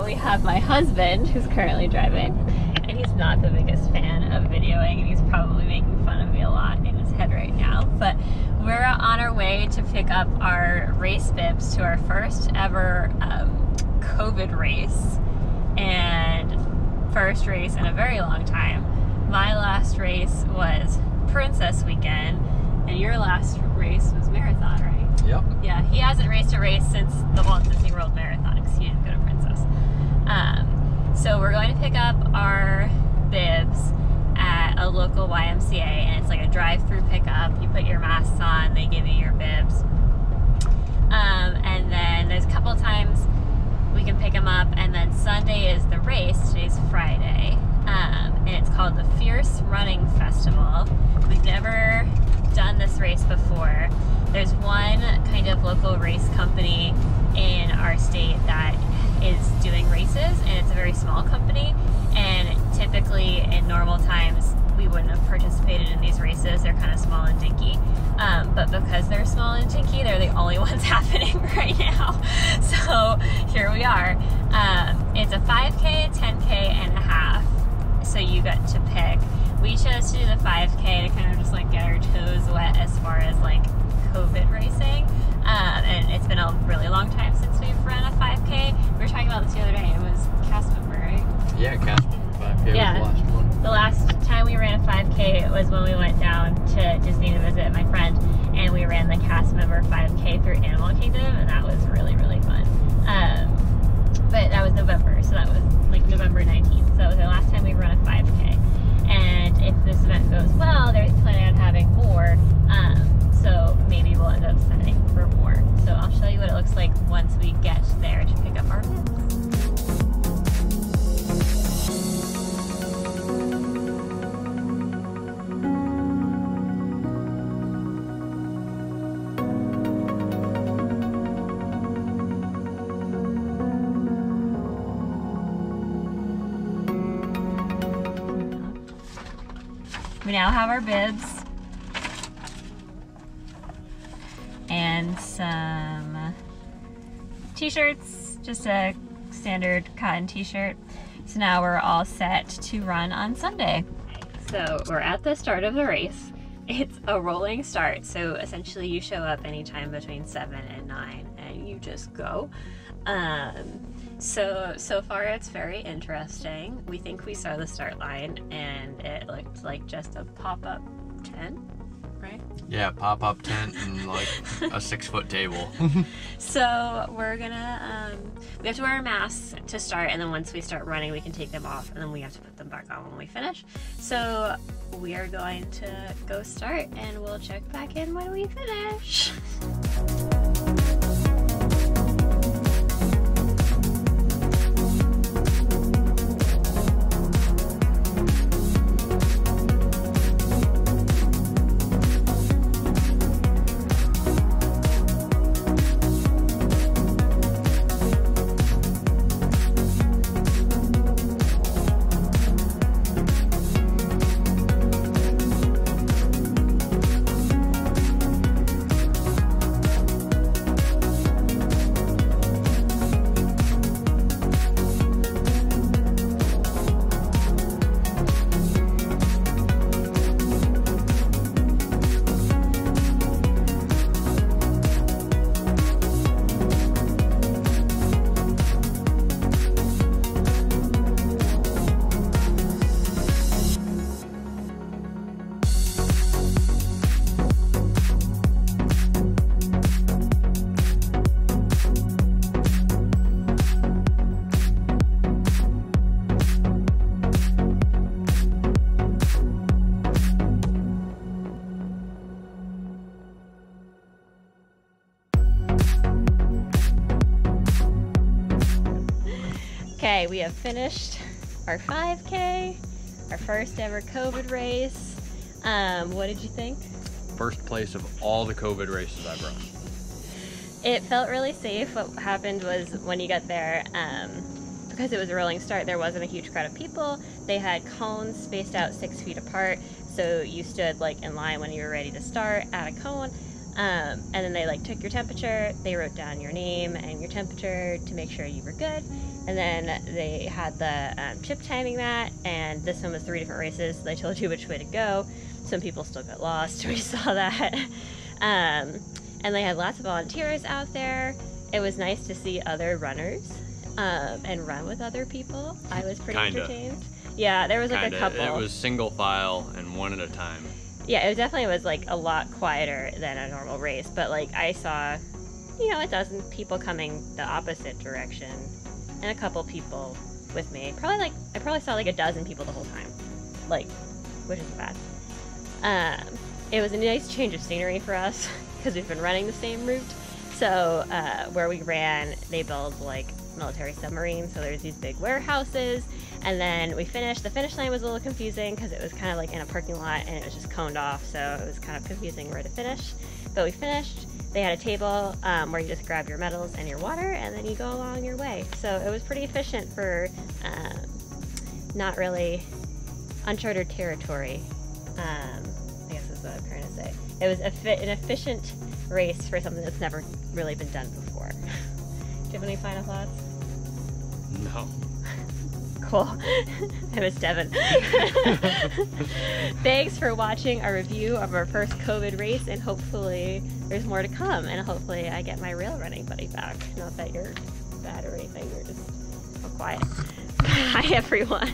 we have my husband who's currently driving, and he's not the biggest fan of videoing, and he's probably making fun of me a lot in his head right now. But we're on our way to pick up our race bibs to our first ever COVID race, and first race in a very long time. My last race was Princess Weekend, and your last race was Marathon, right? Yep. Yeah, he hasn't raced a race since the Walt Disney World Marathon because he didn't go to Princess. So we're going to pick up our bibs at a local YMCA, and it's like a drive-through pickup. You put your masks on, they give you your bibs. And then there's a couple times we can pick them up, and then Sunday is the race. Today's Friday, and it's called the Fierce Running Festival. We've never done this race before. There's one kind of local race company in our state that is doing races, and it's a very small company, and typically in normal times we wouldn't have participated in these races. They're kind of small and dinky, but because they're small and dinky, they're the only ones happening right now. So here we are. It's a 5K, 10K, and a half, so you got to pick. We chose to do the 5K to kind of just like get our toes wet as far as like COVID racing, and it's been a really long time since we've run a 5K. We were talking about this the other day. It was cast member, right? Yeah, cast member 5K Yeah. was the last one. The last time we ran a 5K was when we went down to Disney to visit my friend, and we ran the cast member 5K through Animal Kingdom, and that was really, really fun. But that was November, so that was like November 19th. So that was the last time we run a 5K. And if this event goes well, they're planning on having more. So maybe we'll end up signing for more. So I'll show you what it looks like once we get there to pick up our bibs. We now have our bibs and some t-shirts, just a standard cotton t-shirt. So now we're all set to run on Sunday. So we're at the start of the race. It's a rolling start, so essentially you show up anytime between 7 and 9 and you just go. So far it's very interesting. We think we saw the start line and it looked like just a pop-up tent, right? Yeah, pop-up tent and like a 6-foot table. So we're gonna, we have to wear masks to start, and then once we start running we can take them off, and then we have to put them back on when we finish. So we are going to go start, and we'll check back in when we finish. Okay, we have finished our 5K, our first ever COVID race. What did you think? First place of all the COVID races I've run. It felt really safe. What happened was when you got there, because it was a rolling start, there wasn't a huge crowd of people. They had cones spaced out 6 feet apart, so you stood like in line when you were ready to start at a cone. And then they like took your temperature, they wrote down your name and your temperature to make sure you were good. And then they had the chip timing that, and this one was 3 different races, so they told you which way to go. Some people still got lost, we saw that. And they had lots of volunteers out there. It was nice to see other runners and run with other people. I was pretty entertained. Yeah, there was like a couple. It was single file and one at a time. Yeah, it definitely was like a lot quieter than a normal race, but like I saw, you know, a dozen people coming the opposite direction and a couple people with me. I probably saw like a dozen people the whole time, like, which isn't bad. It was a nice change of scenery for us because we've been running the same route. So where we ran, they build like military submarines, so there's these big warehouses, and then we finished. The finish line was a little confusing because it was kind of like in a parking lot and it was just coned off, so it was kind of confusing where to finish, but we finished. They had a table where you just grab your medals and your water and then you go along your way, so it was pretty efficient for not really uncharted territory. I guess is what I'm trying to say. It was an efficient race for something that's never really been done before. Do you have any final thoughts? No. Cool. I was Devin. Thanks for watching our review of our first COVID race, and hopefully there's more to come, and hopefully I get my rail running buddy back. Not that you're bad or anything, you're just quiet. Bye everyone.